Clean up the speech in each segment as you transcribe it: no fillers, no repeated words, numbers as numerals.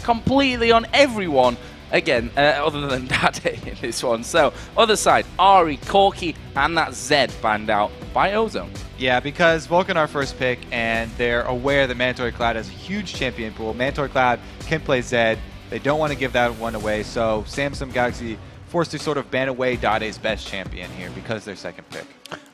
completely on everyone. Again, other than Dade in this one. So, other side, Ari, Corki, and that Zed banned out by Ozone. Yeah, because Vulcan our first pick, and they're aware that Mandatory Cloud has a huge champion pool. Mandatory Cloud can play Zed. They don't want to give that one away, so Samsung Galaxy forced to sort of ban away Dade's best champion here because their second pick.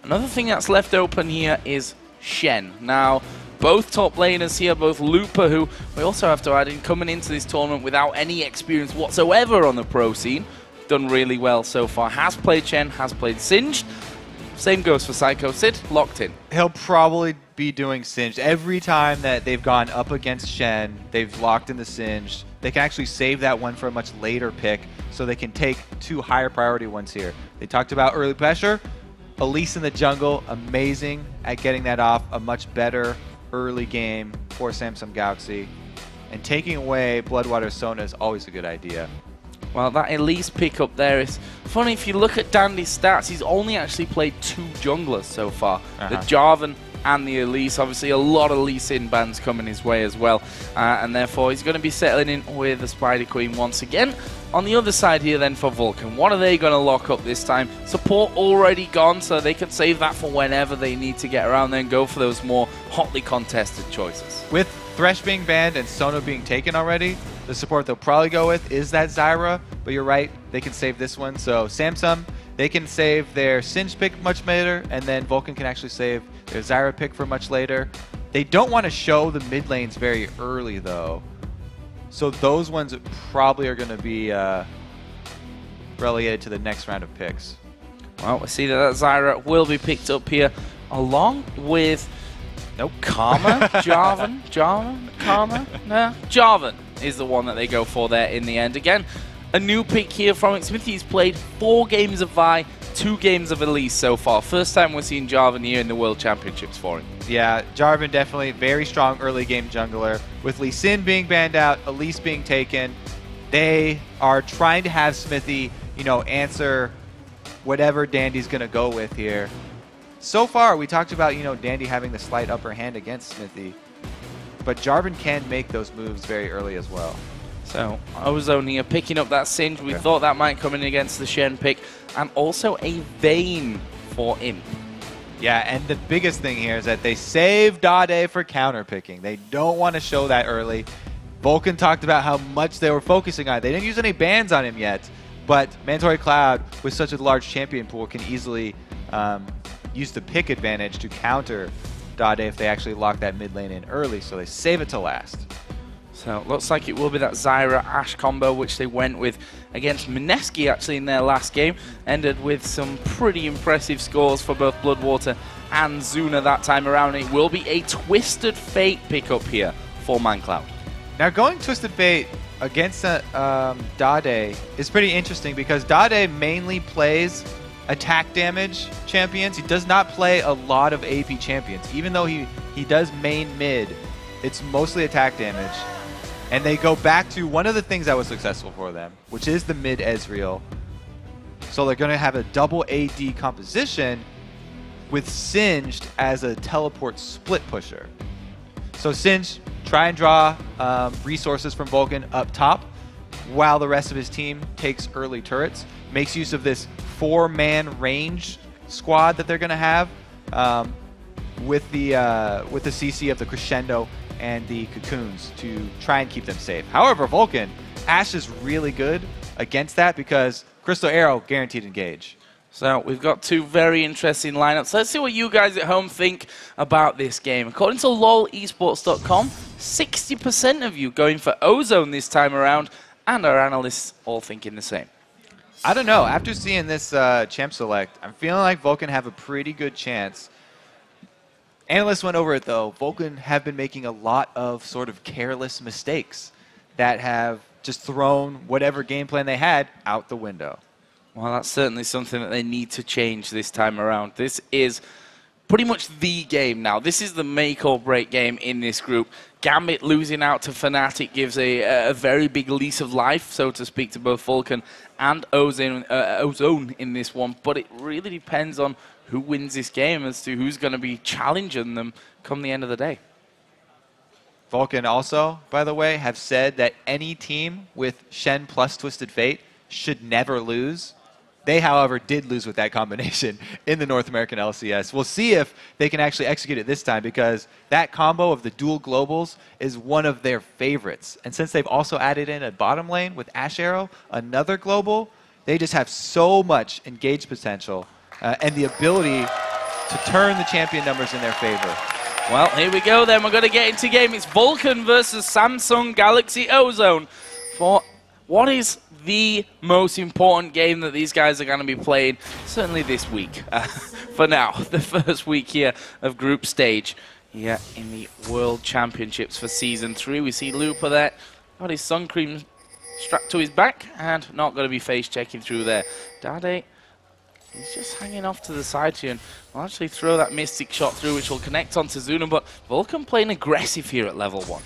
Another thing that's left open here is Shen. Now, both top laners here, both Looper, who we also have to add in, coming into this tournament without any experience whatsoever on the pro scene. Done really well so far. Has played Shen, has played Singed. Same goes for Sycho Sid, locked in. He'll probably be doing Singed. Every time that they've gone up against Shen, they've locked in the Singed. They can actually save that one for a much later pick, so they can take two higher priority ones here. They talked about early pressure. Elise in the jungle, amazing at getting that off. A much better early game for Samsung Galaxy. And taking away BloodWater Sona is always a good idea. Well, that Elise pickup there is funny. If you look at Dandy's stats, he's only actually played 2 junglers so far. The Jarvan and the Elise. Obviously, a lot of Lee Sin bans coming his way as well. And therefore, he's going to be settling in with the Spider Queen once again. On the other side here then for Vulcan, what are they going to lock up this time? Support already gone, so they can save that for whenever they need to get around there and go for those more hotly contested choices. With Thresh being banned and Sona being taken already, the support they'll probably go with is that Zyra, but you're right, they can save this one. So Samsung, they can save their Singed pick much later, and then Vulcan can actually save their Zyra pick for much later. They don't want to show the mid lanes very early though. So those ones probably are going to be relegated to the next round of picks. Well, we see that Zyra will be picked up here along with Karma, Karma? No, Jarvan is the one that they go for there in the end. Again, a new pick here from Xmithie. He's played 4 games of Vi, 2 games of Elise so far. First time we're seeing Jarvan here in the World Championships for him. Yeah, Jarvan definitely very strong early game jungler. With Lee Sin being banned out, Elise being taken, they are trying to have Xmithie, you know, answer whatever Dandy's going to go with here. So far, we talked about, you know, Dandy having the slight upper hand against Xmithie, but Jarvan can make those moves very early as well. So, Ozone here picking up that Singe. We thought that might come in against the Shen pick, and also a Vayne for Imp. Yeah, and the biggest thing here is that they save Dade for counter picking. They don't want to show that early. Vulcan talked about how much they were focusing on it. They didn't use any bans on him yet, but Mandatory Cloud, with such a large champion pool, can easily use the pick advantage to counter Dade if they actually lock that mid lane in early, so they save it to last. So it looks like it will be that Zyra-Ashe combo, which they went with against Mineski actually in their last game. Ended with some pretty impressive scores for both BloodWater and Zuna that time around. It will be a Twisted Fate pickup here for mancloud. Now going Twisted Fate against Dade is pretty interesting because Dade mainly plays attack damage champions. He does not play a lot of AP champions. Even though he does main mid, it's mostly attack damage. And they go back to one of the things that was successful for them, which is the mid Ezreal. So they're going to have a double AD composition with Singed as a teleport split pusher. So Singed, try and draw resources from Vulcan up top, while the rest of his team takes early turrets. Makes use of this 4-man range squad that they're going to have with the CC of the Crescendo and the Cocoons to try and keep them safe. However, Vulcan, Ashe is really good against that because Crystal Arrow guaranteed engage. So we've got 2 very interesting lineups. Let's see what you guys at home think about this game. According to lolesports.com, 60% of you going for Ozone this time around, and our analysts all thinking the same. I don't know. After seeing this champ select, I'm feeling like Vulcan have a pretty good chance. Analysts went over it though. Vulcan have been making a lot of sort of careless mistakes that have just thrown whatever game plan they had out the window. Well, that's certainly something that they need to change this time around. This is pretty much the game now. This is the make or break game in this group. Gambit losing out to Fnatic gives a very big lease of life, so to speak, to both Vulcan and Ozone in this one. But it really depends on who wins this game as to who's going to be challenging them come the end of the day. Vulcan also, by the way, have said that any team with Shen plus Twisted Fate should never lose. They, however, did lose with that combination in the North American LCS. We'll see if they can actually execute it this time, because that combo of the dual globals is one of their favorites. And since they've also added in a bottom lane with Ash Arrow, another global, they just have so much engaged potential and the ability to turn the champion numbers in their favor. Well, here we go then. We're going to get into game. It's Vulcan versus Samsung Galaxy Ozone for what is the most important game that these guys are going to be playing, certainly this week. For now, the first week here of group stage here in the World Championships for Season 3. We see Looper there, got his sun cream strapped to his back and not going to be face checking through there. Dade, he's just hanging off to the side here and will actually throw that Mystic shot through, which will connect onto Zuna, but Vulcan playing aggressive here at level 1.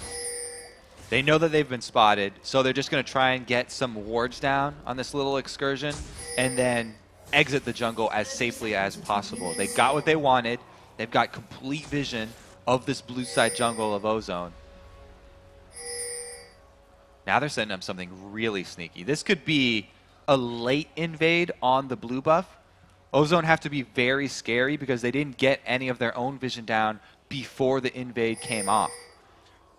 They know that they've been spotted, so they're just going to try and get some wards down on this little excursion and then exit the jungle as safely as possible. They got what they wanted. They've got complete vision of this blue side jungle of Ozone. Now they're setting up something really sneaky. This could be a late invade on the blue buff. Ozone have to be very scary because they didn't get any of their own vision down before the invade came off.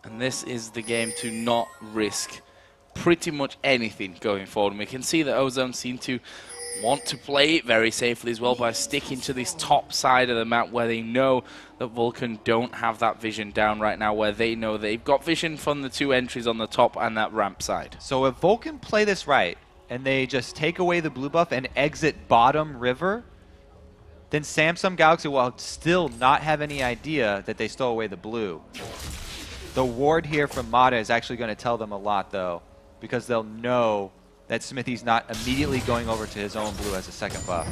And this is the game to not risk pretty much anything going forward. And we can see that Ozone seem to want to play it very safely as well by sticking to this top side of the map where they know that Vulcan don't have that vision down right now, where they know they've got vision from the 2 entries on the top and that ramp side. So if Vulcan play this right, and they just take away the blue buff and exit bottom river, then Samsung Galaxy will still not have any idea that they stole away the blue. The ward here from Mata is actually going to tell them a lot, though, because they'll know that Xmithie's not immediately going over to his own blue as a second buff.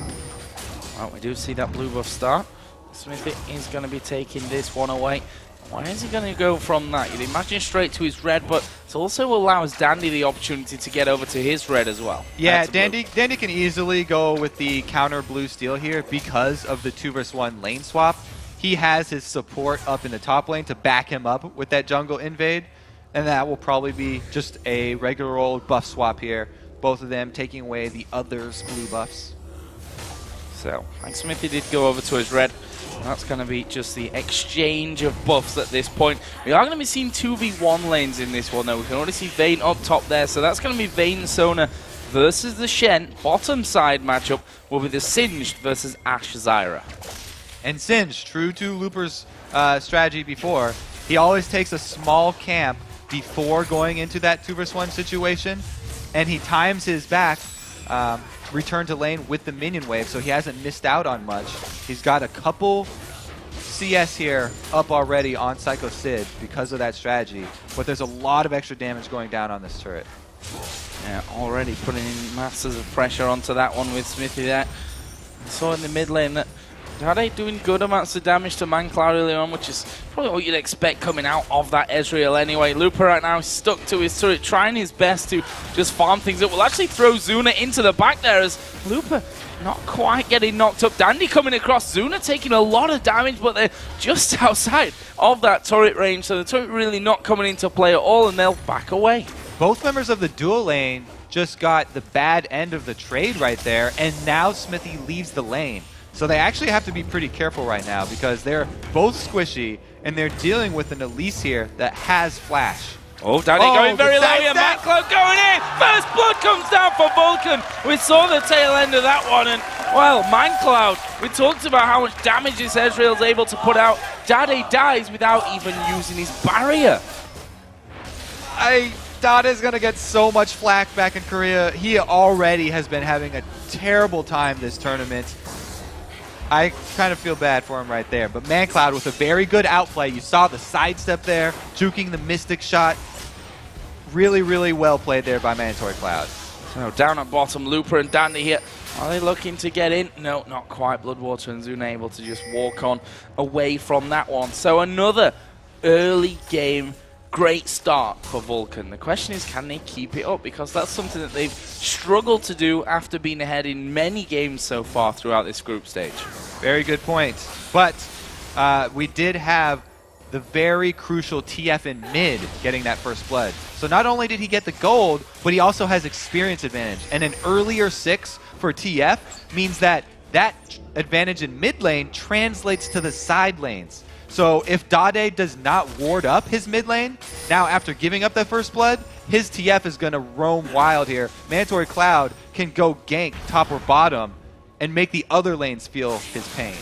Well, we do see that blue buff start. Xmithie is going to be taking this one away. Why is he going to go from that? You'd imagine straight to his red, but it also allows Dandy the opportunity to get over to his red as well. Yeah, Dandy can easily go with the counter blue steal here because of the 2v1 lane swap. He has his support up in the top lane to back him up with that jungle invade, and that will probably be just a regular old buff swap here. Both of them taking away the other's blue buffs. So, Xmithie did go over to his red. That's going to be just the exchange of buffs at this point. We are going to be seeing 2v1 lanes in this one, though. We can already see Vayne up top there. So that's going to be Vayne Sona versus the Shen. Bottom side matchup will be the Singed versus Ash Zyra. And Singed, true to Looper's strategy before, he always takes a small camp before going into that 2v1 situation, and he times his back return to lane with the minion wave, so he hasn't missed out on much. He's got a couple CS here up already on Sycho Sid because of that strategy, but there's a lot of extra damage going down on this turret. Yeah, already putting in masses of pressure onto that one with Xmithie there. I saw in the mid lane that Dade doing good amounts of damage to mancloud early on, which is probably what you'd expect coming out of that Ezreal anyway. Looper right now is stuck to his turret, trying his best to just farm things up. Will actually throw Zuna into the back there as Looper not quite getting knocked up. Dandy coming across, Zuna taking a lot of damage, but they're just outside of that turret range, so the turret really not coming into play at all, and they'll back away. Both members of the dual lane just got the bad end of the trade right there, and now Xmithie leaves the lane. So they actually have to be pretty careful right now because they're both squishy and they're dealing with an Elise here that has flash. Oh, Dade going very low here. mancloud going in. First blood comes down for Vulcan. We saw the tail end of that one. And, well, mancloud, we talked about how much damage this Ezreal's able to put out. Dade dies without even using his barrier. Dade's going to get so much flack back in Korea. He already has been having a terrible time this tournament. I kind of feel bad for him right there. But mancloud with a very good outplay. You saw the sidestep there, juking the Mystic shot. Really, really well played there by Mandatory Cloud. So down at bottom, Looper and Dandy here. Are they looking to get in? No, not quite. BloodWater and Zuna able to just walk on away from that one. So another early game great start for Vulcan. The question is, can they keep it up? Because that's something that they've struggled to do after being ahead in many games so far throughout this group stage. Very good point. But we did have the very crucial TF in mid getting that first blood. So not only did he get the gold, but he also has experience advantage. And an earlier 6 for TF means that that advantage in mid lane translates to the side lanes. So if Dade does not ward up his mid lane, now after giving up that first blood, his TF is going to roam wild here. Mandatory Cloud can go gank top or bottom and make the other lanes feel his pain.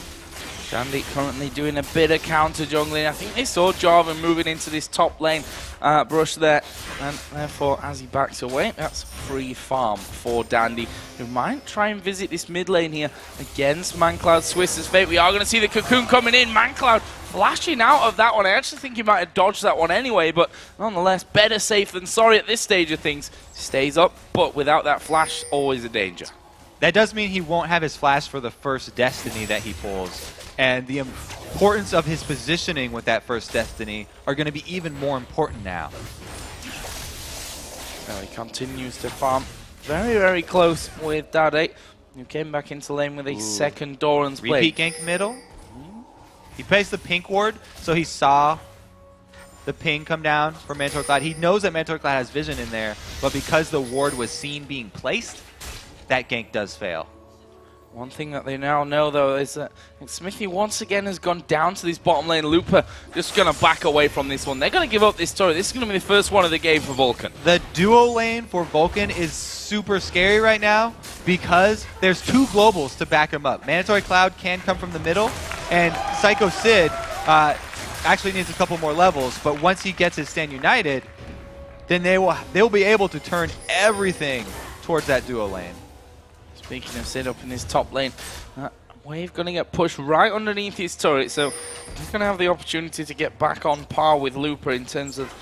Dandy currently doing a bit of counter jungling. I think they saw Jarvan moving into this top lane brush there, and therefore as he backs away, that's free farm for Dandy, who might try and visit this mid lane here against mancloud. Swiss's fate. We are going to see the cocoon coming in. mancloud flashing out of that one. I actually think he might have dodged that one anyway, but nonetheless, better safe than sorry at this stage of things. Stays up, but without that flash, always a danger. That does mean he won't have his flash for the first Destiny that he pulls. And the importance of his positioning with that first Destiny are going to be even more important now. Well, he continues to farm very, very close with dade, who came back into lane with a second Doran's Blade. Repeat gank middle. He placed the pink ward, so he saw the ping come down from Mandatory Cloud. He knows that Mandatory Cloud has vision in there, but because the ward was seen being placed, that gank does fail. One thing that they now know, though, is that Xmithie once again has gone down to this bottom lane. Looper just going to back away from this one. They're going to give up this turret. This is going to be the first one of the game for Vulcan. The duo lane for Vulcan is super scary right now because there's 2 globals to back him up. Mandatory Cloud can come from the middle, and Sycho Sid actually needs a couple more levels, but once he gets his Stand United, then they'll be able to turn everything towards that duo lane. Speaking of Sid up in this top lane, Wave going to get pushed right underneath his turret, so he's going to have the opportunity to get back on par with Looper in terms of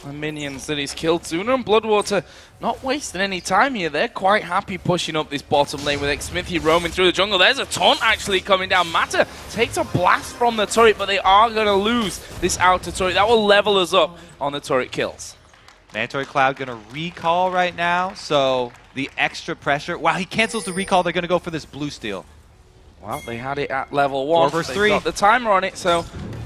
the minions that he's killed. Zuna and BloodWater not wasting any time here. They're quite happy pushing up this bottom lane with Xmithie roaming through the jungle. There's a taunt actually coming down. Mata takes a blast from the turret, but they are going to lose this outer turret. That will level us up on the turret kills. Mandatory Cloud going to recall right now, so the extra pressure. Wow, he cancels the recall. They're going to go for this blue steal. Well, they had it at level 1. 4 versus 3. They've got the timer on it, so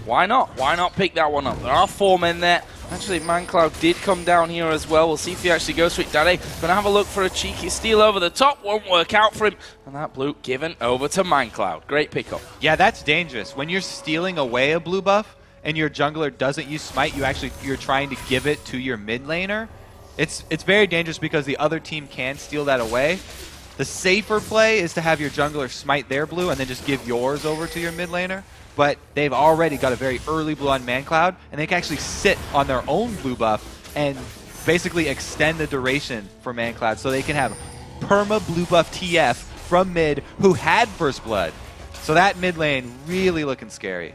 why not? Why not pick that one up? There are 4 men there. Actually, mancloud did come down here as well. We'll see if he actually goes for it. Dade going to have a look for a cheeky steal over the top. Won't work out for him. And that blue given over to mancloud. Great pickup. Yeah, that's dangerous. When you're stealing away a blue buff and your jungler doesn't use smite, you're trying to give it to your mid laner. It's very dangerous because the other team can steal that away. The safer play is to have your jungler smite their blue and then just give yours over to your mid laner. But they've already got a very early blue on mancloud, and they can actually sit on their own blue buff and basically extend the duration for mancloud so they can have perma blue buff TF from mid who had first blood. So that mid lane really looking scary.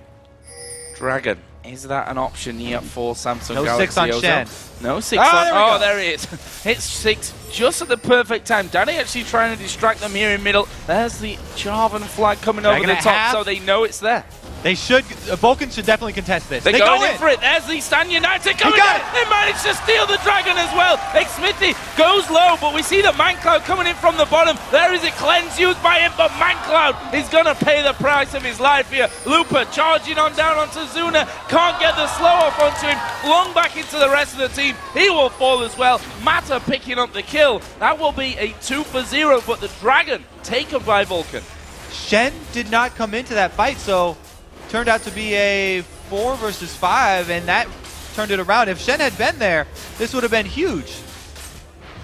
Dragon. Is that an option here for Samsung no Galaxy 6 on Ozone? Shen. No 6 on... Oh, there it is. Hits 6 just at the perfect time. Dade actually trying to distract them here in middle. There's the Jarvan flag coming over the top, so they know it's there. They should... Vulcan should definitely contest this. They're going in for it. There's the Stand United coming down. They managed to steal the dragon as well. Xmithie goes low, but we see the mancloud coming in from the bottom. There is a cleanse used by him, but mancloud is going to pay the price of his life here. Looper charging on down onto Zuna. Can't get the slow off onto him. Flung back into the rest of the team. He will fall as well. Mata picking up the kill. That will be a 2 for 0, but the dragon taken by Vulcan. Shen did not come into that fight, so turned out to be a 4 versus 5, and that turned it around. If Shen had been there, this would have been huge.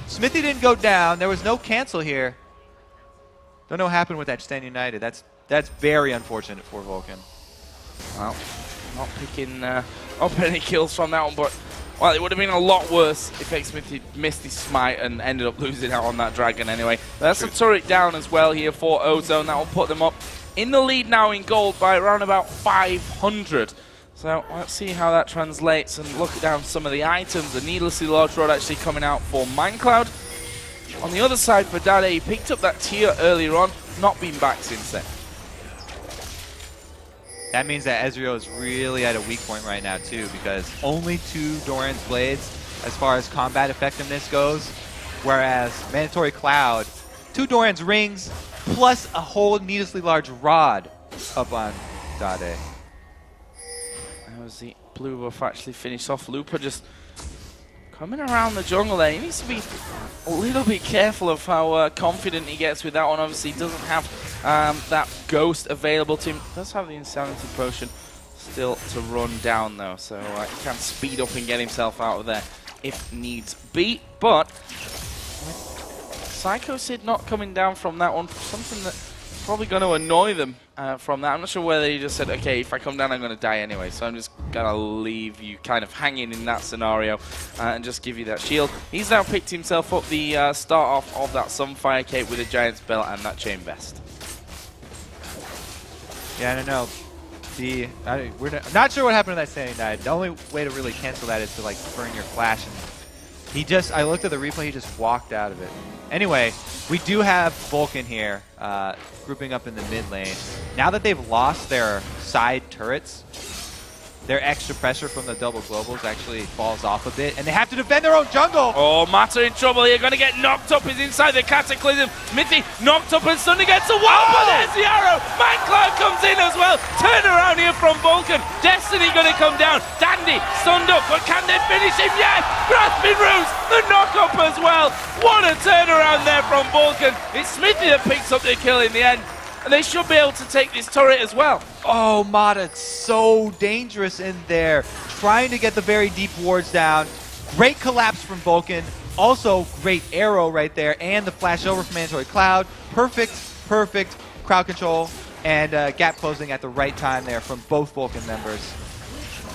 Xmithie didn't go down. There was no cancel here. Don't know what happened with that Stand United. That's very unfortunate for Vulcan. Well, not picking up any kills from that one, but well, it would have been a lot worse if Xmithie missed his smite and ended up losing out on that dragon anyway. That's a turret down as well here for Ozone. That will put them up in the lead now in gold by around about 500. So let's see how that translates and look down some of the items. The needlessly large rod actually coming out for mancloud. On the other side for Dade, he picked up that tier earlier on, not been back since then. That means that Ezreal is really at a weak point right now too, because only 2 Doran's Blades as far as combat effectiveness goes, whereas Mandatory Cloud, 2 Doran's Rings, plus a whole needlessly large rod up on Dade. That was the Blue buff actually finished off. Looper just coming around the jungle there. He needs to be a little bit careful of how confident he gets with that one. Obviously, he doesn't have that ghost available to him. Does have the insanity potion still to run down though, so he can speed up and get himself out of there if needs be. But Sycho Sid not coming down from that one, something that's probably going to annoy them from that. I'm not sure whether he just said, okay, if I come down, I'm going to die anyway, so I'm just going to leave you kind of hanging in that scenario and just give you that shield. He's now picked himself up the start off of that Sunfire Cape with a Giant's Belt and that Chain Vest. Yeah, I don't know. We're not sure what happened to that standing dade. The only way to really cancel that is to like burn your flash. And I looked at the replay, he just walked out of it. Anyway, we do have Vulcan here, grouping up in the mid lane. Now that they've lost their side turrets, their extra pressure from the double globals actually falls off a bit, and they have to defend their own jungle. Oh, Mata in trouble here, going to get knocked up. He's inside the Cataclysm. Xmithie knocked up and stunned against the wall, but there's the arrow. Mancloud comes in as well. Turn around here from Vulcan. Destiny going to come down. Dandy stunned up, but can they finish him? Yes! Grasping Ruse, the knock-up as well. What a turnaround there from Vulcan. It's Xmithie that picks up the kill in the end. And they should be able to take this turret as well. Oh, Mata, so dangerous in there. Trying to get the very deep wards down. Great collapse from Vulcan. Also, great arrow right there. And the flash over from Mandatory Cloud. Perfect crowd control. And gap closing at the right time there from both Vulcan members.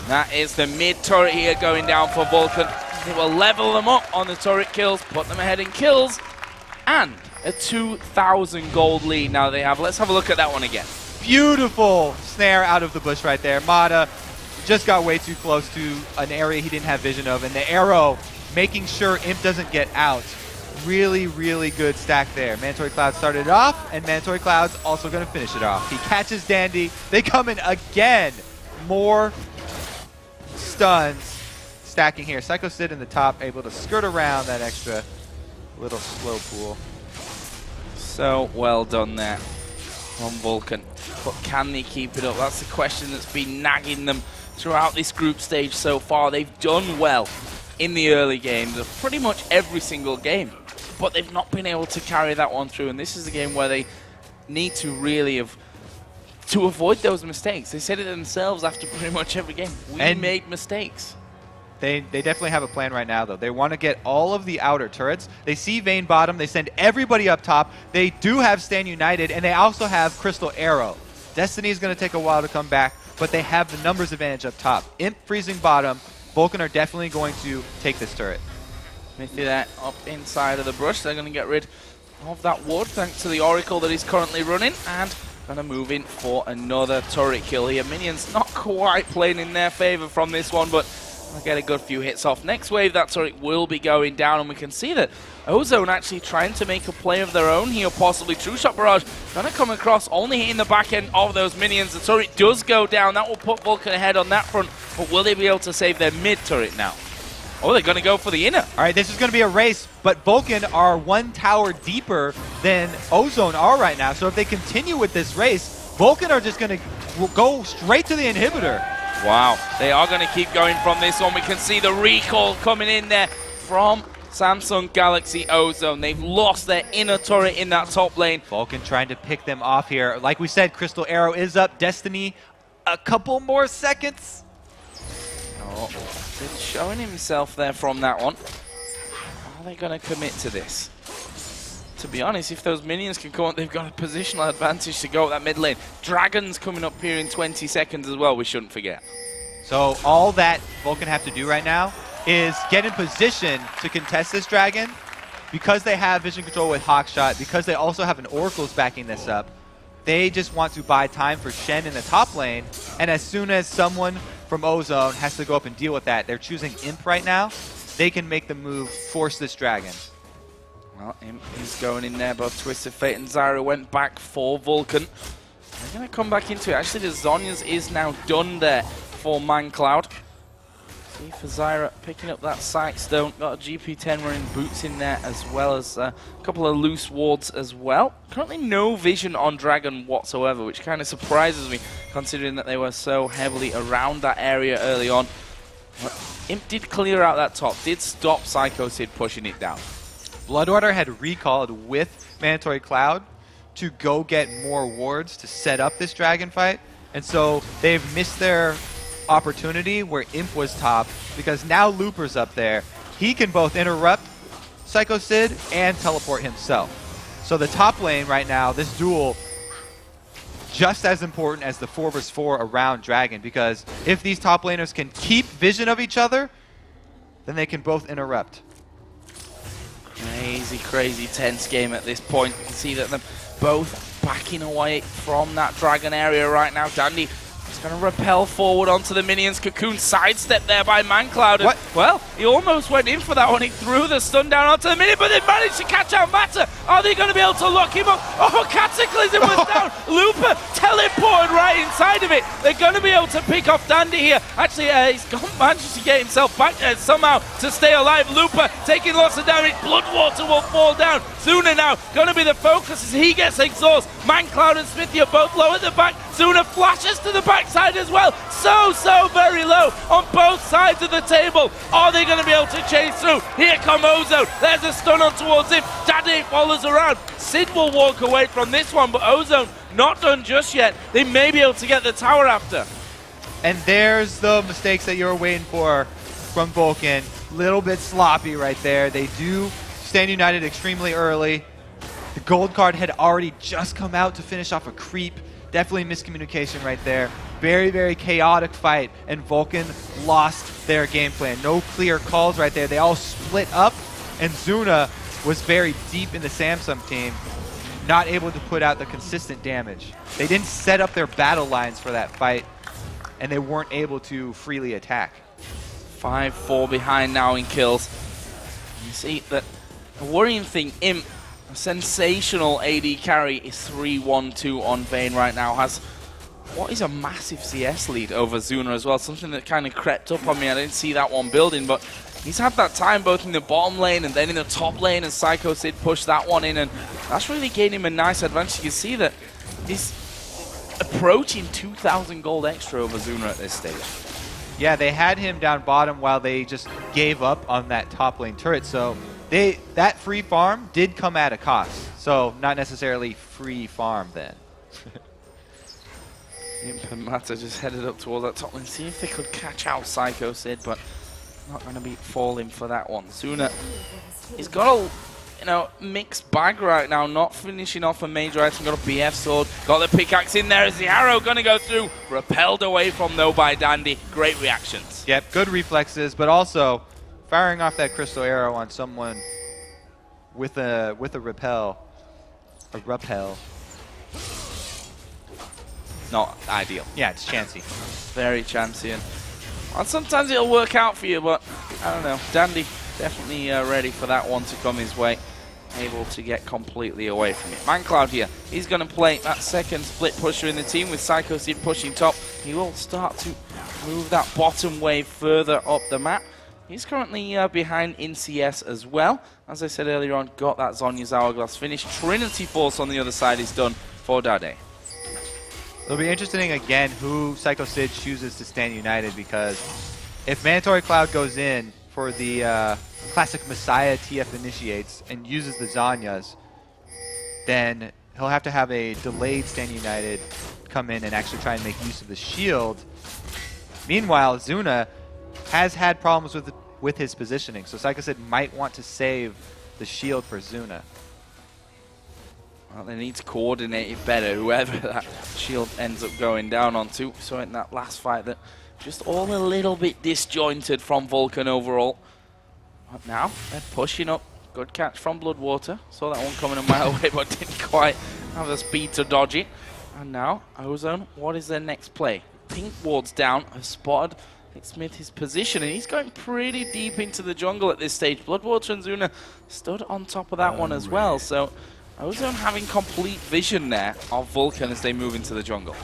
That is the mid turret here going down for Vulcan. They will level them up on the turret kills, put them ahead in kills. And a 2,000 gold lead now they have. Let's have a look at that one again. Beautiful snare out of the bush right there. Mata just got way too close to an area he didn't have vision of. And the arrow making sure Imp doesn't get out. Really, really good stack there. Mandatory Cloud started it off, and Mandatory Cloud's also going to finish it off. He catches Dandy. They come in again. More stuns stacking here. Sycho Sid in the top, able to skirt around that extra little slow pool. So well done there from Vulcan. But can they keep it up? That's the question that's been nagging them throughout this group stage so far. They've done well in the early games of pretty much every single game, but they've not been able to carry that one through. And this is a game where they need to really to avoid those mistakes. They said it themselves after pretty much every game. We made mistakes. They definitely have a plan right now, though. They want to get all of the outer turrets. They see Vayne bottom. They send everybody up top. They do have Stand United, and they also have Crystal Arrow. Destiny is going to take a while to come back, but they have the numbers advantage up top. Imp freezing bottom. Vulcan are definitely going to take this turret. Xmithie that up inside of the brush. They're going to get rid of that ward thanks to the Oracle that he's currently running, and going to move in for another turret kill here. Minions not quite playing in their favor from this one, but I'll get a good few hits off. Next wave, that turret will be going down, and we can see that Ozone actually trying to make a play of their own here, possibly. True Shot Barrage going to come across, only hitting the back end of those minions. The turret does go down. That will put Vulcan ahead on that front, but will they be able to save their mid turret now? Oh, they're going to go for the inner. All right, this is going to be a race, but Vulcan are one tower deeper than Ozone are right now, so if they continue with this race, Vulcan are just going to go straight to the inhibitor. Wow, they are going to keep going from this one. We can see the recall coming in there from Samsung Galaxy Ozone. They've lost their inner turret in that top lane. Vulcan trying to pick them off here. Like we said, Crystal Arrow is up. Destiny, a couple more seconds. Oh, Sid showing himself there from that one. Are they going to commit to this? To be honest, if those minions can come up, they've got a positional advantage to go up that mid lane. Dragon's coming up here in 20 seconds as well, we shouldn't forget. So all that Vulcan have to do right now is get in position to contest this Dragon. Because they have vision control with Hawkshot, because they also have an Oracle's backing this up, they just want to buy time for Shen in the top lane. And as soon as someone from Ozone has to go up and deal with that, they're choosing Imp right now, they can make the move, force this Dragon. Well, Imp is going in there, but Twisted Fate and Zyra went back for Vulcan. They're going to come back into it. Actually, the Zhonya's is now done there for mancloud. See for Zyra picking up that Psych Stone. Got a GP10 running boots in there, as well as a couple of loose wards as well. Currently no vision on Dragon whatsoever, which kind of surprises me, considering that they were so heavily around that area early on. But Imp did clear out that top, did stop Sycho Sid pushing it down. BloodWater had recalled with Mandatory Cloud to go get more wards to set up this Dragon fight, and so they've missed their opportunity where Imp was top, because now Looper's up there. He can both interrupt Sycho Sid and teleport himself. So the top lane right now, this duel, just as important as the 4 vs 4 around Dragon, because if these top laners can keep vision of each other, then they can both interrupt. Crazy, crazy tense game at this point. You can see that they're both backing away from that Dragon area right now. Dandy is going to rappel forward onto the minions. Cocoon sidestep there by mancloud. What? Well, he almost went in for that one. He threw the stun down onto the minion, but they managed to catch out Matter. Are they going to be able to lock him up? Oh, Cataclysm was down. Looper teleported right inside of it. They're going to be able to pick off Dandy here. Actually, he's managed to get himself back there somehow to stay alive. Looper taking lots of damage. BloodWater will fall down. Zuna now going to be the focus as he gets exhaust. mancloud and Xmithie are both low at the back. Zuna flashes to the backside as well. So very low on both sides of the table. Are they going to be able to chase through? Here come Ozone. There's a stun on towards him. Dade follows around. Sid will walk away from this one, but Ozone not done just yet. They may be able to get the tower after. And there's the mistakes that you were waiting for from Vulcan. Little bit sloppy right there. They do stand united extremely early. The gold card had already just come out to finish off a creep. Definitely miscommunication right there. Very chaotic fight, and Vulcan lost their game plan. No clear calls right there. They all split up, and Zuna was very deep in the Samsung team, not able to put out the consistent damage. They didn't set up their battle lines for that fight, and they weren't able to freely attack. 5-4 behind now in kills. You see that the worrying thing, Imp, a sensational AD carry, is 3-1-2 on Vayne right now. Has what is a massive CS lead over Zuna as well. Something that kind of crept up on me. I didn't see that one building, but he's had that time both in the bottom lane and then in the top lane, and Sycho Sid pushed that one in, and that's really gave him a nice advantage. You can see that he's approaching 2,000 gold extra over Zuna at this stage. Yeah, they had him down bottom while they just gave up on that top lane turret, so that free farm did come at a cost. So not necessarily free farm then. Imp and Matter just headed up towards that top lane, see if they could catch out Sycho Sid, but not going to be falling for that one. Zuna, he's got a mixed bag right now, not finishing off a major item. Got a BF sword, got the pickaxe in there as the arrow going to go through. Repelled away from though by Dandy. Great reactions. Yep, good reflexes, but also firing off that crystal arrow on someone with a repel. A rappel. Not ideal. Yeah, it's chancy. Very chancy. And sometimes it'll work out for you, but I don't know. Dandy definitely ready for that one to come his way. Able to get completely away from it. mancloud here. He's going to play that second split pusher in the team with Sycho Sid pushing top. He will start to move that bottom wave further up the map. He's currently behind in CS as well. As I said earlier on, got that Zhonya's Hourglass finish. Trinity Force on the other side is done for Dade. It'll be interesting again who Sycho Sid chooses to stand united, because if Mandatory Cloud goes in for the classic Messiah TF initiates and uses the Zhonyas, then he'll have to have a delayed stand united come in and actually try and make use of the shield. Meanwhile, Zuna has had problems with his positioning, so Sycho Sid might want to save the shield for Zuna. Well, they need to coordinate it better, whoever that shield ends up going down onto. So in that last fight, that just all a little bit disjointed from Vulcan overall. But now they're pushing up. Good catch from BloodWater. Saw that one coming a mile away, but didn't quite have the speed to dodge it. And now Ozone, what is their next play? Pink wards down, have spotted Xmithie's position, and he's going pretty deep into the jungle at this stage. BloodWater and Zuna stood on top of that one as well. So Ozone having complete vision there of Vulcan as they move into the jungle.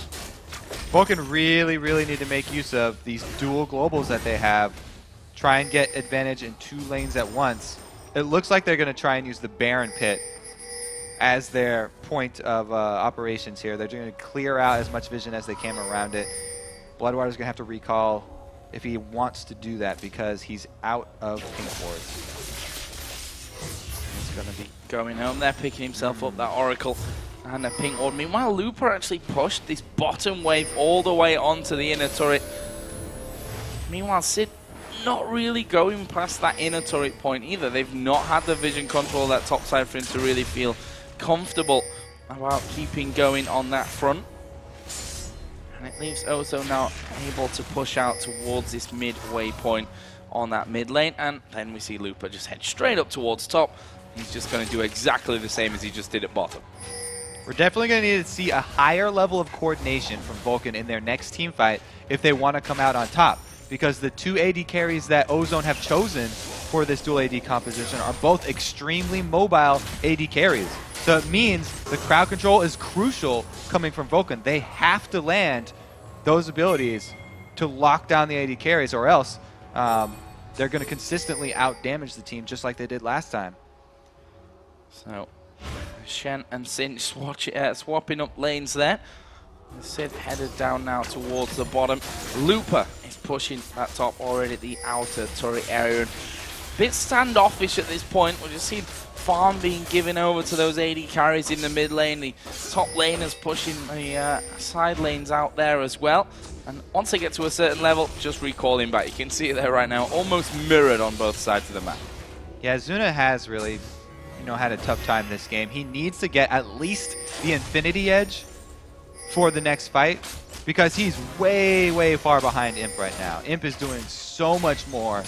Vulcan really need to make use of these dual globals that they have. try and get advantage in 2 lanes at once. It looks like they're going to try and use the Baron Pit as their point of operations here. They're going to clear out as much vision as they can around it. BloodWater's going to have to recall if he wants to do that because he's out of pink wards. He's going to be going home there, picking himself up that Oracle and a pink ward. Meanwhile, Looper actually pushed this bottom wave all the way onto the inner turret. Meanwhile, Sid not really going past that inner turret point either. They've not had the vision control of that top side for him to really feel comfortable about keeping going on that front. And it leaves Ozone now able to push out towards this midway point on that mid lane. And then we see Looper just head straight up towards top. He's just going to do exactly the same as he just did at bottom. We're definitely going to need to see a higher level of coordination from Vulcan in their next team fight if they want to come out on top. Because the 2 AD carries that Ozone have chosen for this dual AD composition are both extremely mobile AD carries. So it means the crowd control is crucial coming from Vulcan. They have to land those abilities to lock down the AD carries, or else they're going to consistently out-damage the team just like they did last time. So, Shen and Cinch swapping up lanes there. Sid headed down now towards the bottom. Looper is pushing that top already at the outer turret area. And a bit standoffish at this point. We'll just see farm being given over to those AD carries in the mid lane. The top laners pushing the side lanes out there as well. And once they get to a certain level, just recalling back. You can see it there right now, almost mirrored on both sides of the map. Yeah, Zuna has really, had a tough time this game. He needs to get at least the Infinity Edge for the next fight because he's way, way far behind Imp right now. Imp is doing so much more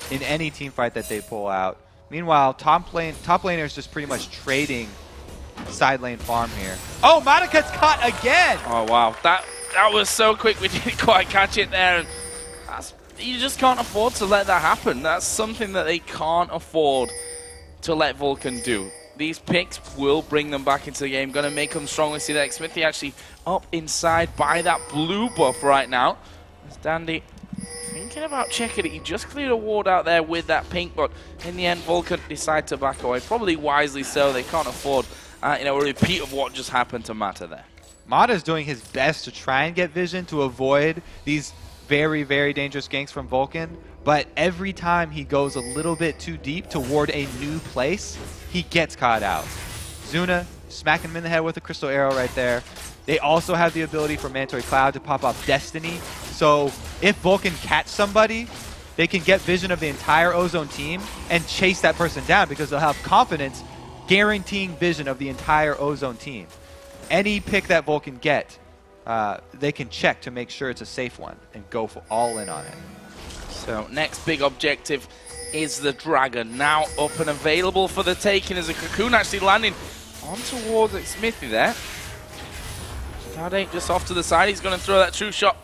in any team fight that they pull out. Meanwhile, top laner is just pretty much trading side lane farm here. Oh, Monika's caught again! Oh, wow. That was so quick. We didn't quite catch it there. And you just can't afford to let that happen. That's something that they can't afford to let Vulcan do. These picks will bring them back into the game. Going to make them strong. We see that Xmithie actually up inside by that blue buff right now. As Dandy thinking about checking it. He just cleared a ward out there with that pink, but in the end, Vulcan decide to back away. Probably wisely so. They can't afford a repeat of what just happened to Mata there. Mata's doing his best to try and get vision to avoid these very, very dangerous ganks from Vulcan. But every time he goes a little bit too deep toward a new place, he gets caught out. Zuna smacking him in the head with a crystal arrow right there. They also have the ability for Mandatory Cloud to pop off Destiny. So if Vulcan catch somebody, they can get vision of the entire Ozone team and chase that person down because they'll have confidence guaranteeing vision of the entire Ozone team. Any pick that Vulcan get, they can check to make sure it's a safe one and go for all in on it. So next big objective is the Dragon, now up and available for the taking as a Cocoon actually landing on towards Xmithie there. Dade just off to the side, he's going to throw that true shot,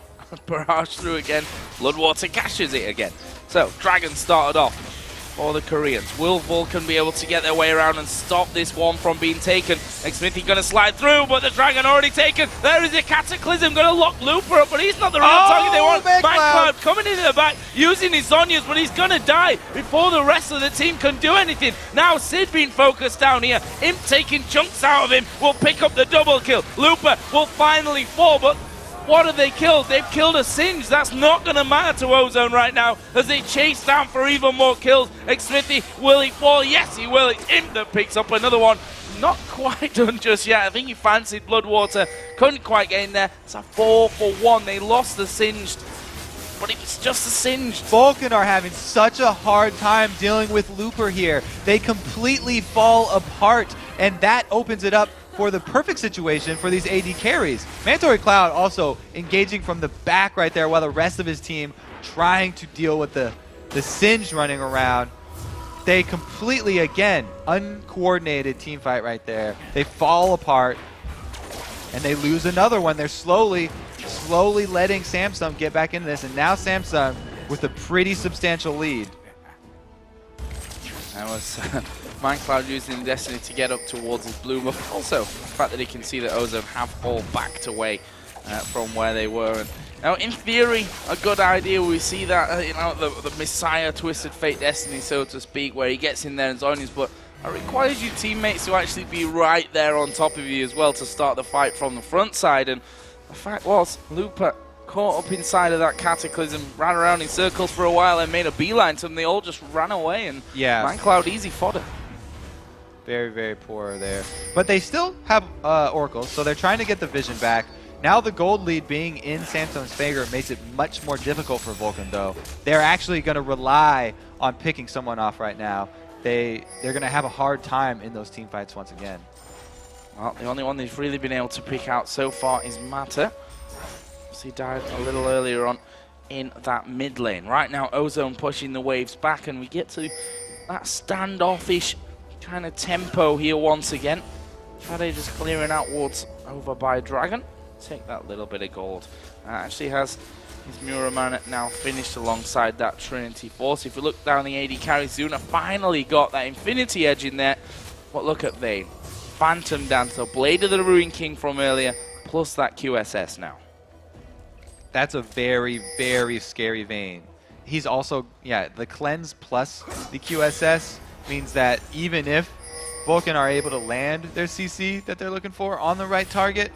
barrage through again, BloodWater cashes it again. So Dragon started off for the Koreans. Will Vulcan be able to get their way around and stop this one from being taken? Xmithie going to slide through, but the Dragon already taken. There is a Cataclysm going to lock Looper up, but he's not the real target they want. mancloud coming into the back, using his Zonyas, but he's going to die before the rest of the team can do anything. Now Sid being focused down here. Imp taking chunks out of him will pick up the double kill. Looper will finally fall, but what have they killed? They've killed a Singe. That's not going to matter to Ozone right now as they chase down for even more kills. Xmithie, will he fall? Yes, he will. It's Imp that picks up another one. Not quite done just yet. I think he fancied BloodWater. Couldn't quite get in there. It's a 4-for-1. They lost the Singed, but it was just a Singed. Vulcan are having such a hard time dealing with Looper here. They completely fall apart, and that opens it up for the perfect situation for these AD carries. Mandatory Cloud also engaging from the back right there while the rest of his team trying to deal with the Singe running around. They completely, again, uncoordinated team fight right there. They fall apart and they lose another one. They're slowly letting Samsung get back into this, and now Samsung with a pretty substantial lead. That was mancloud using Destiny to get up towards his blue buff. Also, the fact that he can see that Ozone have all backed away from where they were. And Now, in theory, a good idea. We see that, you know, the Messiah Twisted Fate Destiny, so to speak, where he gets in there and zonies, but it requires your teammates to actually be right there on top of you as well to start the fight from the front side. And the fact was, Looper caught up inside of that Cataclysm, ran around in circles for a while and made a beeline to them. They all just ran away, and mancloud easy fodder. Very, very poor there. But they still have Oracles, so they're trying to get the vision back. Now the gold lead being in Samsung's favor makes it much more difficult for Vulcan, though. They're actually going to rely on picking someone off right now. They're going to have a hard time in those team fights once again. Well, the only one they've really been able to pick out so far is Matter. He died a little earlier on in that mid lane. Right now, Ozone pushing the waves back, and we get to that standoffish kind of tempo here once again. Dade just clearing out wards over by Dragon. Take that little bit of gold. Actually has his Muraman now finished alongside that Trinity Force. If we look down the AD carry, Zuna finally got that Infinity Edge in there. But look at Vayne. Phantom Dancer, Blade of the Ruin King from earlier, plus that QSS now. That's a very, very scary Vayne. He's also, the cleanse plus the QSS means that even if Vulcan are able to land their CC that they're looking for on the right target,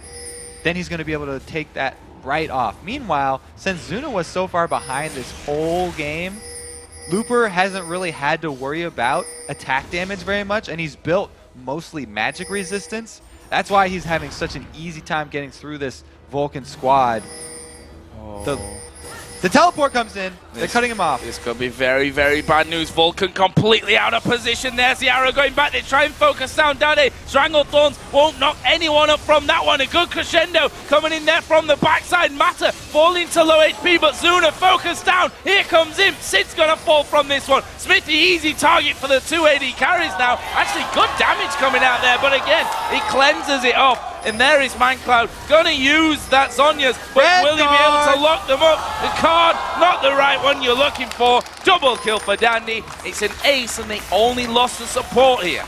then he's going to be able to take that right off. Meanwhile, since Zuna was so far behind this whole game, Looper hasn't really had to worry about attack damage very much, and he's built mostly magic resistance. That's why he's having such an easy time getting through this Vulcan squad. The teleport comes in. They're cutting him off. This could be very, very bad news. Vulcan completely out of position. There's the arrow going back. They try and focus down Dade. Strangled Thorns won't knock anyone up from that one. A good crescendo coming in there from the backside. Matter falling to low HP, but Zuna focused down. Here comes him. Sid's going to fall from this one. Xmithie, easy target for the 2 AD carries now. Actually, good damage coming out there, but again, he cleanses it off. And there is mancloud, gonna use that Zhonya's, but will he be able to lock them up? The card, not the right one you're looking for. Double kill for Dandy. It's an ace, and they only lost the support here.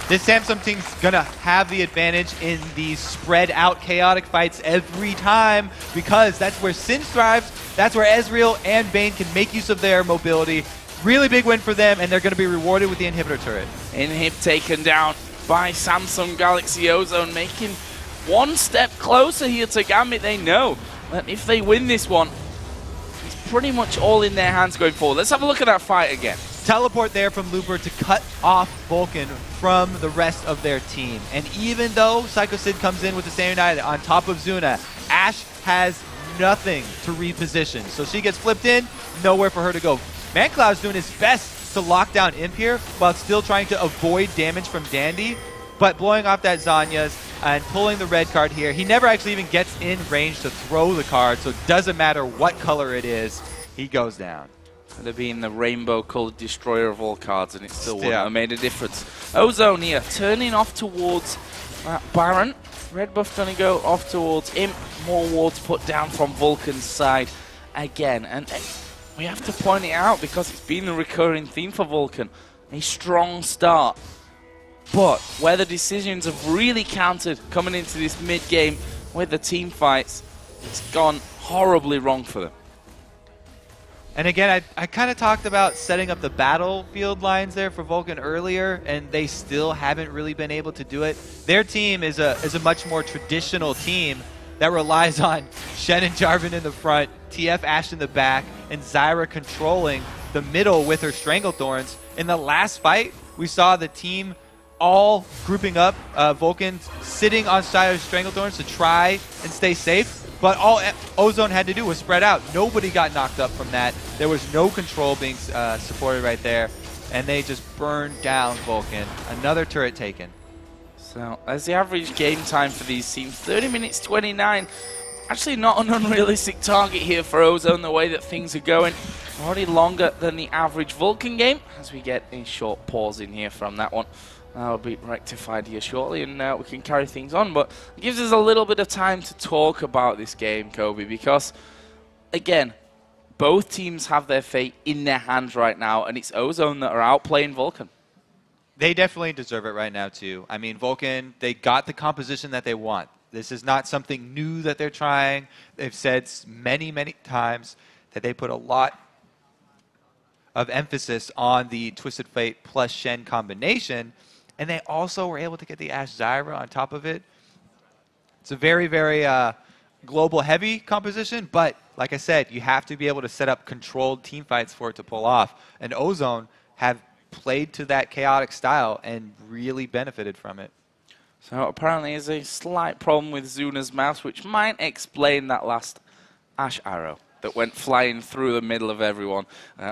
This Samsung team's gonna have the advantage in these spread out chaotic fights every time, because that's where Sin thrives, that's where Ezreal and Bane can make use of their mobility. Really big win for them, and they're gonna be rewarded with the inhibitor turret. Inhib taken down by Samsung Galaxy Ozone, making one step closer here to Gambit. They know that if they win this one, it's pretty much all in their hands going forward. Let's have a look at that fight again. Teleport there from Looper to cut off Vulcan from the rest of their team. And even though Sycho Sid comes in with the same United on top of Zuna, Ashe has nothing to reposition. So she gets flipped in, nowhere for her to go. mancloud's doing his best to lock down Imp here while still trying to avoid damage from Dandy, but blowing off that Zhonya's and pulling the red card here. He never actually even gets in range to throw the card, so it doesn't matter what color it is, he goes down. Could have been the rainbow-colored destroyer of all cards, and it still wouldn't have made a difference. Ozone here, turning off towards Baron. Red buff going to go off towards Imp. More wards put down from Vulcan's side again. And we have to point it out because it's been a recurring theme for Vulcan. A strong start. But where the decisions have really counted coming into this mid-game with the team fights, it's gone horribly wrong for them. And again, I kind of talked about setting up the battlefield lines there for Vulcan earlier, and they still haven't really been able to do it. Their team is a much more traditional team that relies on Shen and Jarvan in the front, TF Ashe in the back, and Zyra controlling the middle with her Stranglethorns. In the last fight, we saw the team all grouping up, Vulcan sitting on side of Stranglethorns to try and stay safe. But all Ozone had to do was spread out. Nobody got knocked up from that. There was no control being supported right there. And they just burned down Vulcan. Another turret taken. So, as the average game time for these teams, 30 minutes 29. Actually not an unrealistic target here for Ozone, the way that things are going. Already longer than the average Vulcan game, as we get a short pause in here from that one. That'll be rectified here shortly, and we can carry things on. But it gives us a little bit of time to talk about this game, Kobe, because, again, both teams have their fate in their hands right now, and it's Ozone that are outplaying Vulcan. They definitely deserve it right now, too. I mean, Vulcan, they got the composition that they want. This is not something new that they're trying. They've said many, many times that they put a lot of emphasis on the Twisted Fate plus Shen combination, and they also were able to get the Ashe Zyra on top of it. It's a very, very global heavy composition, but like I said, you have to be able to set up controlled team fights for it to pull off. And Ozone have played to that chaotic style and really benefited from it. So apparently there's a slight problem with Zuna's mouse, which might explain that last Ashe arrow that went flying through the middle of everyone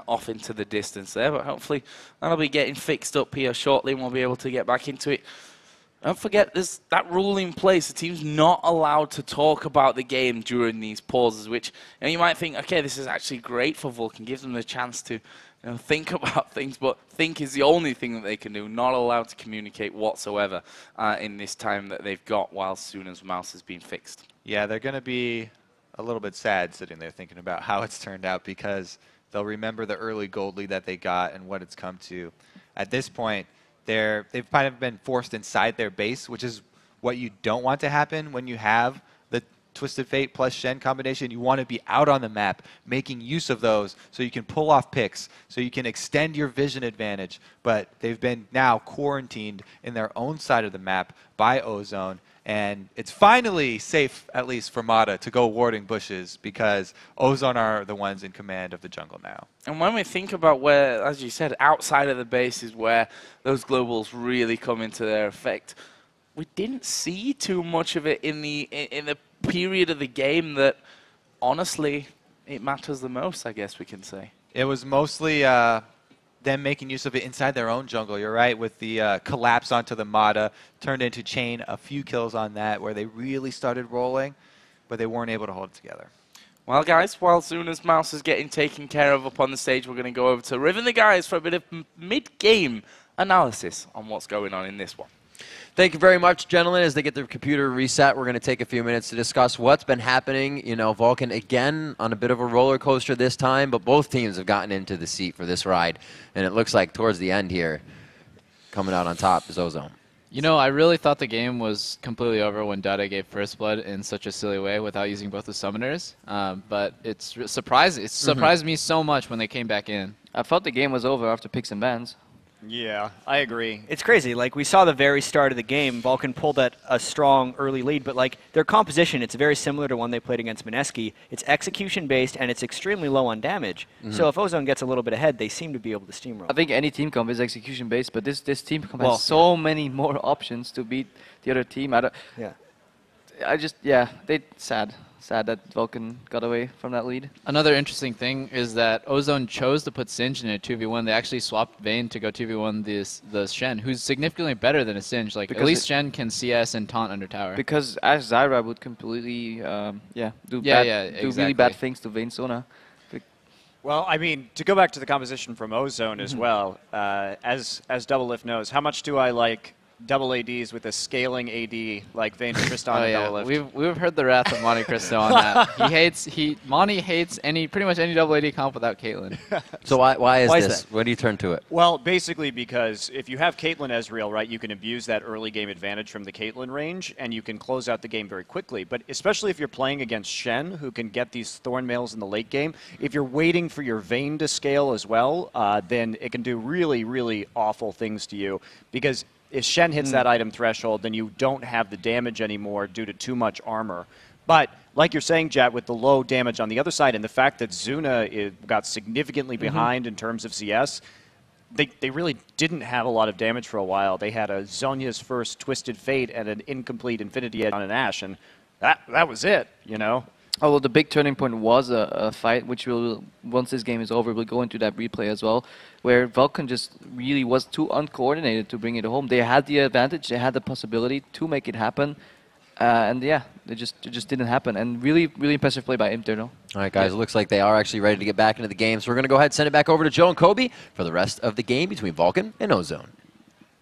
off into the distance there. But hopefully that'll be getting fixed up here shortly and we'll be able to get back into it. Don't forget, there's that rule in place. The team's not allowed to talk about the game during these pauses, which you might think, okay, this is actually great for Vulcan. Gives them the chance to think about things, but think is the only thing that they can do. Not allowed to communicate whatsoever in this time that they've got while Zuna's mouse has been fixed. Yeah, they're going to be a little bit sad sitting there thinking about how it's turned out because they'll remember the early gold lead that they got and what it's come to. At this point, they've kind of been forced inside their base, which is what you don't want to happen when you have the Twisted Fate plus Shen combination. You want to be out on the map, making use of those so you can pull off picks, so you can extend your vision advantage. But they've been now quarantined in their own side of the map by Ozone, and it's finally safe, at least for Mata, to go warding bushes because Ozone are the ones in command of the jungle now. And when we think about where, as you said, outside of the base is where those globals really come into their effect, we didn't see too much of it in the period of the game that, honestly, it matters the most, I guess we can say. It was mostly them making use of it inside their own jungle, you're right, with the collapse onto the Mata, turned into Chain, a few kills on that, where they really started rolling, but they weren't able to hold it together. Well, guys, while Zuna's mouse is getting taken care of up on the stage, we're going to go over to Riv and the guys for a bit of mid-game analysis on what's going on in this one. Thank you very much, gentlemen. As they get their computer reset, we're going to take a few minutes to discuss what's been happening. You know, Vulcan, again, on a bit of a roller coaster this time, but both teams have gotten into the seat for this ride. And it looks like towards the end here, coming out on top is Ozone. You know, I really thought the game was completely over when Dade gave first blood in such a silly way without using both the summoners. But it's surprising. It surprised me so much when they came back in. I felt the game was over after picks and bans. Yeah, I agree. It's crazy. Like, we saw the very start of the game, Vulcan pulled at a strong early lead, but, like, their composition, it's very similar to one they played against Mineski. It's execution-based, and it's extremely low on damage. So if Ozone gets a little bit ahead, they seem to be able to steamroll. I think any team comp is execution-based, but this team comp has so many more options to beat the other team. Sad that Vulcan got away from that lead. Another interesting thing is that Ozone chose to put Singe in a 2v1. They actually swapped Vayne to go 2v1 the Shen, who's significantly better than a Singe. Like, because at least Shen can CS and taunt under tower. Because Ashe Zyra would completely, do really bad things to Vayne Zuna. Well, I mean, to go back to the composition from Ozone as well, as Double Lift knows, how much do I like double ADs with a scaling AD like Vayne Tristan and Double Lift? We've heard the wrath of Monte Cristo on that. Monty hates pretty much any double AD comp without Caitlyn. So why is this? When do you turn to it? Well, basically because if you have Caitlyn Ezreal, right, you can abuse that early game advantage from the Caitlyn range, and you can close out the game very quickly. But especially if you're playing against Shen, who can get these Thorn Mails in the late game, if you're waiting for your Vayne to scale as well, then it can do really, really awful things to you. Because if Shen hits that item threshold, then you don't have the damage anymore due to too much armor. But like you're saying, Jet, with the low damage on the other side and the fact that Zuna got significantly behind in terms of CS, they really didn't have a lot of damage for a while. They had a Zhonya's first Twisted Fate and an incomplete Infinity Edge on an Ashe, and that was it, you know? Although the big turning point was a fight, which will, once this game is over, we'll go into that replay as well, where Vulcan just really was too uncoordinated to bring it home. They had the advantage, they had the possibility to make it happen, and yeah, it just didn't happen. And really, really impressive play by Imter, though. All right, guys, it looks like they are actually ready to get back into the game, so we're going to go ahead and send it back over to Joe and Kobe for the rest of the game between Vulcan and Ozone.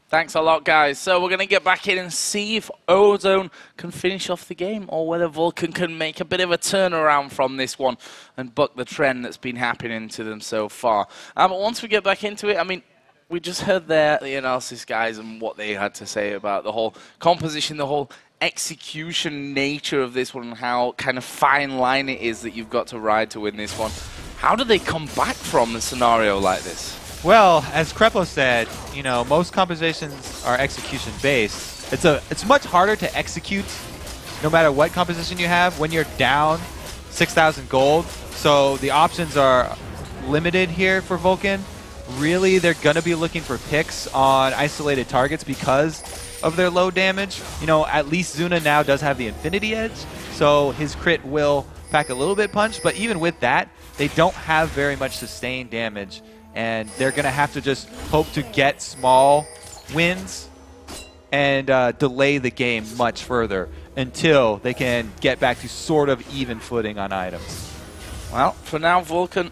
Thanks a lot, guys. So we're going to get back in and see if Ozone can finish off the game or whether Vulcan can make a bit of a turnaround from this one and buck the trend that's been happening to them so far. But once we get back into it, I mean, we just heard the analysis, guys, and what they had to say about the whole composition, the whole execution nature of this one and how kind of fine line it is that you've got to ride to win this one. How do they come back from a scenario like this? Well, as Krepo said, you know, most compositions are execution based. It's much harder to execute no matter what composition you have when you're down 6,000 gold. So the options are limited here for Vulcan. Really, they're going to be looking for picks on isolated targets because of their low damage. You know, at least Zuna now does have the Infinity Edge, so his crit will pack a little bit punch, but even with that, they don't have very much sustained damage, and they're going to have to just hope to get small wins and delay the game much further until they can get back to sort of even footing on items. Well, for now, Vulcan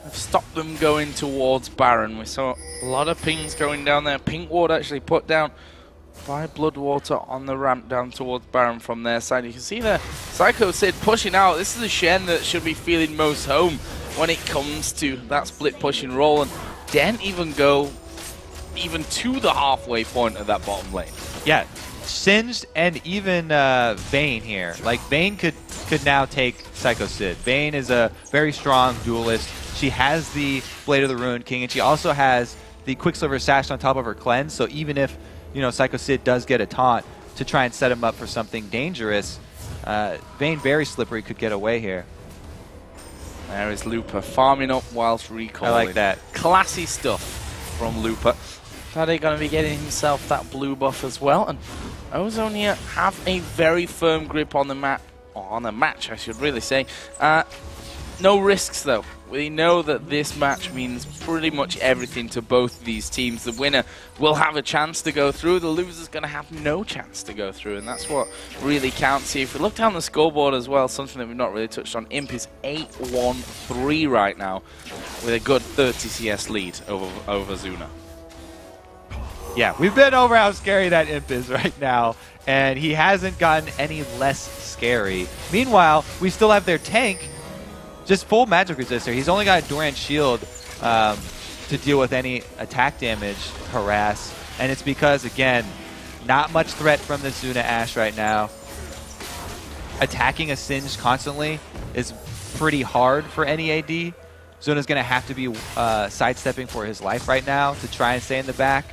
have stopped them going towards Baron. We saw a lot of pings going down there. Pink ward actually put down by BloodWater on the ramp down towards Baron from their side. You can see there, Sycho Sid pushing out. This is a Shen that should be feeling most home when it comes to that split pushing roll, and didn't even go to the halfway point of that bottom lane. Yeah, Singed and even Vayne here. Like, Vayne could now take Sycho Sid. Vayne is a very strong duelist. She has the Blade of the Ruined King, and she also has the Quicksilver Sash on top of her cleanse, so even if, you know, Sycho Sid does get a taunt to try and set him up for something dangerous, Vayne very slippery could get away here. There is Looper farming up whilst recalling. I like that. Classy stuff from Looper. Dade going to be getting himself that blue buff as well, and Ozone here have a very firm grip on the map, or on the match I should really say. No risks though. We know that this match means pretty much everything to both these teams. The winner will have a chance to go through, the loser's going to have no chance to go through, and that's what really counts here. If we look down the scoreboard as well, something that we've not really touched on, Imp is 8-1-3 right now, with a good 30 CS lead over Zuna. Yeah, we've been over how scary that Imp is right now, and he hasn't gotten any less scary. Meanwhile, we still have their tank, just full magic resistor. He's only got a Durant shield to deal with any attack damage, harass, and it's because, again, not much threat from the Zuna Ashe right now. Attacking a Singed constantly is pretty hard for any AD. Zuna's going to have to be sidestepping for his life right now to try and stay in the back.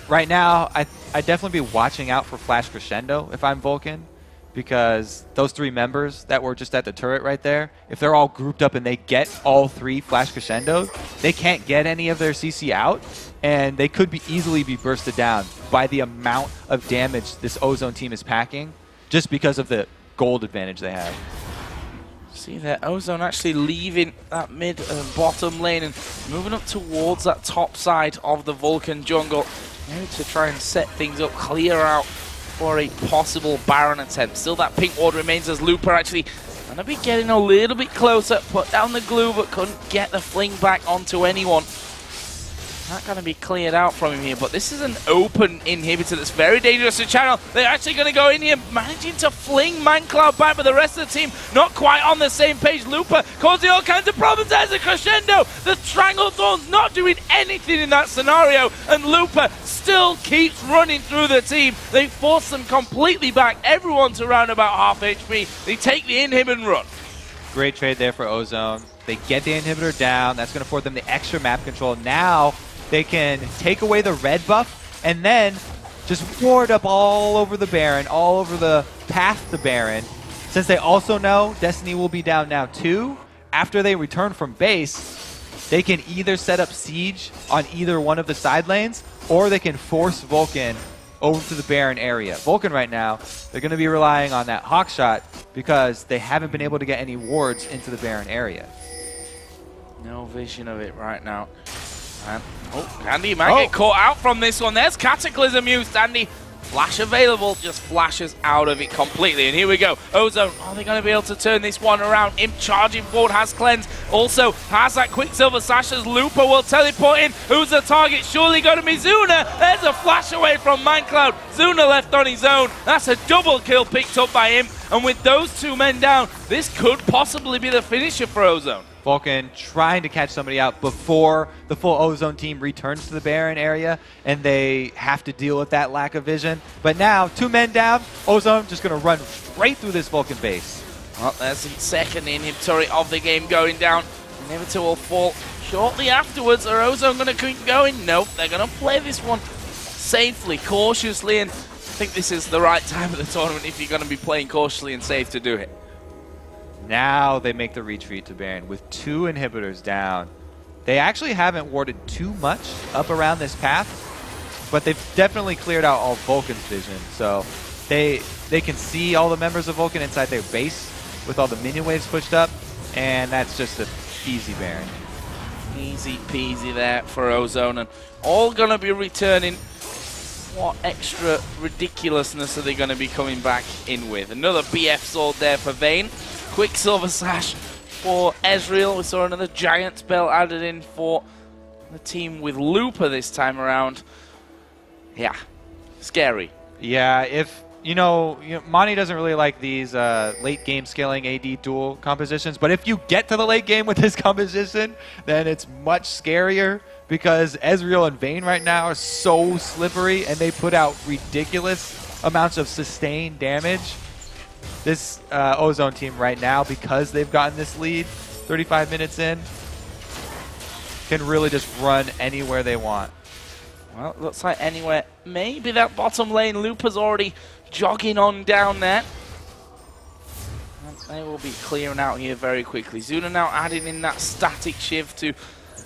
Right now, I'd definitely be watching out for Flash Crescendo if I'm Vulcan, because those three members that were just at the turret right there, if they're all grouped up and they get all three Flash Crescendos, they can't get any of their CC out, and they could easily be bursted down by the amount of damage this Ozone team is packing, just because of the gold advantage they have. See there, Ozone actually leaving that mid and bottom lane and moving up towards that top side of the Vulcan jungle, maybe to try and set things up, clear out for a possible Baron attempt. Still that pink ward remains as Looper actually going to be getting a little bit closer, put down the glue but couldn't get the fling back onto anyone. Not going to be cleared out from him here, but this is an open inhibitor that's very dangerous to channel. They're actually going to go in here, managing to fling mancloud back, but the rest of the team not quite on the same page. Looper causing all kinds of problems. There's a crescendo. The Stranglethorn's not doing anything in that scenario, and Looper still keeps running through the team. They force them completely back. Everyone's around about half HP. They take the inhib and run. Great trade there for Ozone. They get the inhibitor down. That's going to afford them the extra map control. Now they can take away the red buff and then just ward up all over the Baron, all over the path to Baron. Since they also know Destiny will be down now too, after they return from base, they can either set up siege on either one of the side lanes, or they can force Vulcan over to the Baron area. Vulcan right now, they're going to be relying on that Hawk shot because they haven't been able to get any wards into the Baron area. No vision of it right now. And, oh, Candy might get caught out from this one. There's Cataclysm used. Andy, flash available, just flashes out of it completely. And here we go. Ozone, are they going to be able to turn this one around? Imp charging forward, has cleanse. Also has that Quicksilver Sash as Looper will teleport in. Who's the target? Surely going to be Zuna. There's a flash away from mancloud. Zuna left on his own. That's a double kill picked up by Imp. And with those two men down, this could possibly be the finisher for Ozone. Vulcan trying to catch somebody out before the full Ozone team returns to the Baron area, and they have to deal with that lack of vision. But now, 2 men down, Ozone just going to run straight through this Vulcan base. Well, there's the second inhibitory of the game going down. Inhibitor will fall shortly afterwards. Are Ozone going to keep going? Nope, they're going to play this one safely, cautiously, and I think this is the right time of the tournament if you're going to be playing cautiously and safe to do it. Now they make the retreat to Baron with 2 inhibitors down. They actually haven't warded too much up around this path, but they've definitely cleared out all Vulcan's vision. So they can see all the members of Vulcan inside their base with all the minion waves pushed up, and that's just an easy Baron. Easy peasy there for Ozone, and all going to be returning. What extra ridiculousness are they going to be coming back in with? Another BF sword there for Vayne. Quicksilver Slash for Ezreal. We saw another giant spell added in for the team with Looper this time around. Yeah, scary. Yeah, if, you know Monty doesn't really like these late game scaling AD duel compositions, but if you get to the late game with this composition, then it's much scarier because Ezreal and Vayne right now are so slippery and they put out ridiculous amounts of sustained damage. This Ozone team right now, because they've gotten this lead 35 minutes in, can really just run anywhere they want. Well, it looks like anywhere. Maybe that bottom lane. Looper's already jogging on down there. And they will be clearing out here very quickly. Zuna now adding in that static shiv to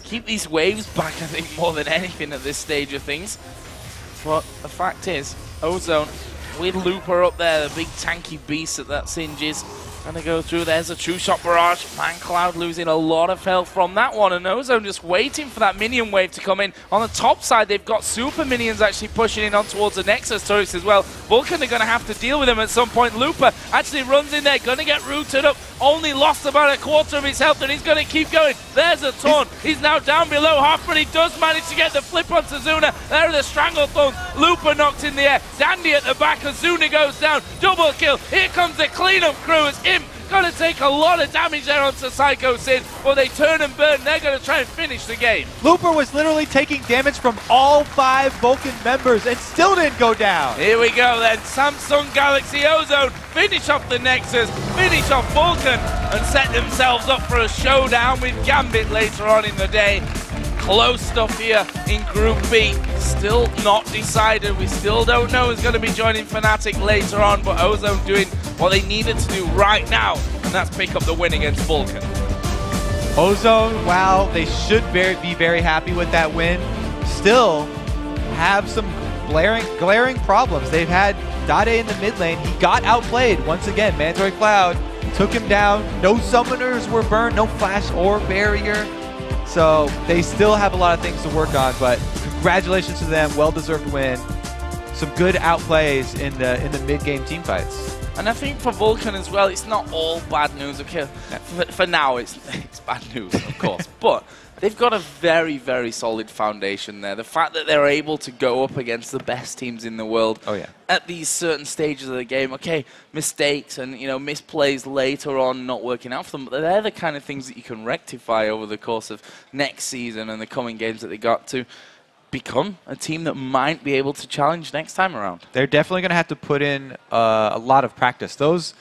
keep these waves back, I think, more than anything at this stage of things. But the fact is, Ozone with Looper up there, the big tanky beast that Singe is going to go through. There's a true shot barrage. mancloud losing a lot of health from that one, and Ozone just waiting for that minion wave to come in. On the top side, they've got super minions actually pushing in on towards the Nexus turrets as well. Vulcan are going to have to deal with them at some point. Looper actually runs in there, going to get rooted up. Only lost about a quarter of his health, and he's going to keep going. There's a taunt. He's now down below half, but he does manage to get the flip onto Zuna. There are the stranglethorns. Looper knocked in the air. Dandy at the back, and Zuna goes down. Double kill. Here comes the cleanup crew as Imp going to take a lot of damage there onto Sycho Sid, but they turn and burn. They're going to try and finish the game. Looper was literally taking damage from all 5 Vulcan members and still didn't go down. Here we go then. Samsung Galaxy Ozone finish off the Nexus, finish off Vulcan, and set themselves up for a showdown with Gambit later on in the day. Close stuff here in Group B. Still not decided. We still don't know who's going to be joining Fnatic later on, but Ozone doing what they needed to do right now, and that's pick up the win against Vulcan. Ozone, wow, they should be very happy with that win. Still have some glaring problems. They've had Dade in the mid lane. He got outplayed once again. Mandroid Cloud took him down. No summoners were burned, no flash or barrier. So they still have a lot of things to work on, but congratulations to them. Well-deserved win. Some good outplays in the mid-game team fights. And I think for Vulcan as well, it's not all bad news. Okay, for now it's bad news, of course, but they've got a very, very solid foundation there. The fact that they're able to go up against the best teams in the world at these certain stages of the game. Okay, mistakes and misplays later on not working out for them, but they're the kind of things that you can rectify over the course of next season and the coming games that they got to become a team that might be able to challenge next time around. They're definitely going to have to put in a lot of practice. Those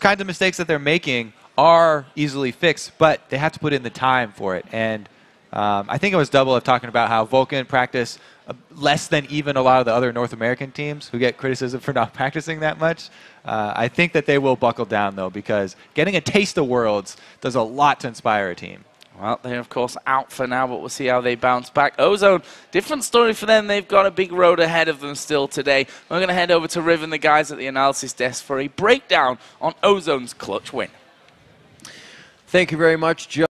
kinds of mistakes that they're making are easily fixed, but they have to put in the time for it. And I think it was Double of talking about how Vulcan practice less than even a lot of the other North American teams who get criticism for not practicing that much. I think that they will buckle down, though, because getting a taste of Worlds does a lot to inspire a team. Well, they're, of course, out for now, but we'll see how they bounce back. Ozone, different story for them. They've got a big road ahead of them still today. We're going to head over to Riv and the guys at the analysis desk for a breakdown on Ozone's clutch win. Thank you very much, Joe.